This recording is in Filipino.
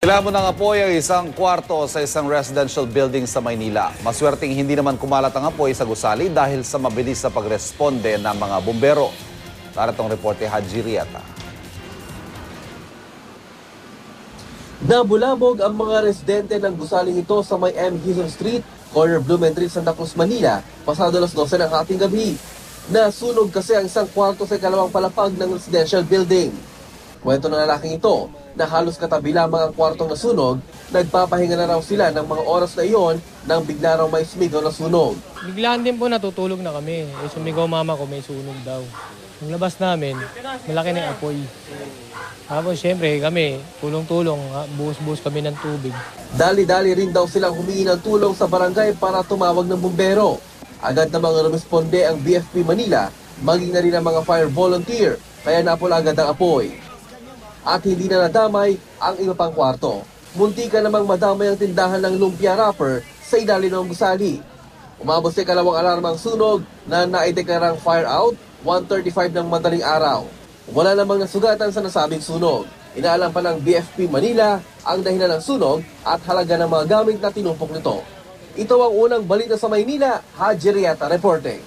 Nilamon ng apoy ang isang kwarto sa isang residential building sa Maynila. Maswerteng hindi naman kumalat ang apoy sa gusali dahil sa mabilis na pagresponde ng mga bumbero. Naratong reporte Haji Riata. Nabulabog ang mga residente ng gusaling ito sa may M. Gizon Street, corner Blumentritt, Santa Cruz, Manila, pasado alas 12 ng ating gabi. Nasunog kasi ang isang kwarto sa ikalawang palapag ng residential building. Kwento ng lalaking ito na halos katabi lamang ang kwartong nasunog, nagpapahinga na raw sila ng mga oras na iyon nang bigla raw may sumigaw na sunog. Biglaan din po natutulog na kami. Sumigaw mama ko may sunog daw. Nung labas namin, malaki na yung apoy. Tapos syempre kami, tulong-tulong, buhos-buhos kami ng tubig. Dali-dali rin daw silang humingi ng tulong sa barangay para tumawag ng bumbero. Agad namang rumisponde ang BFP Manila, maging na rin ang mga fire volunteer, kaya napula agad ang apoy. At hindi na nadamay ang iba pang kwarto. Muntika namang madamay ang tindahan ng lumpia wrapper sa ilalim ng gusali. Umabot sa ikalawang alarmang sunog na naideklarang fire out, 1:35 ng madaling araw. Wala namang nasugatan sa nasabing sunog. Inaalam pa ng BFP Manila ang dahilan ng sunog at halaga ng mga gamit na tinumpok nito. Ito ang unang balita sa Maynila, Haji Riata reporting.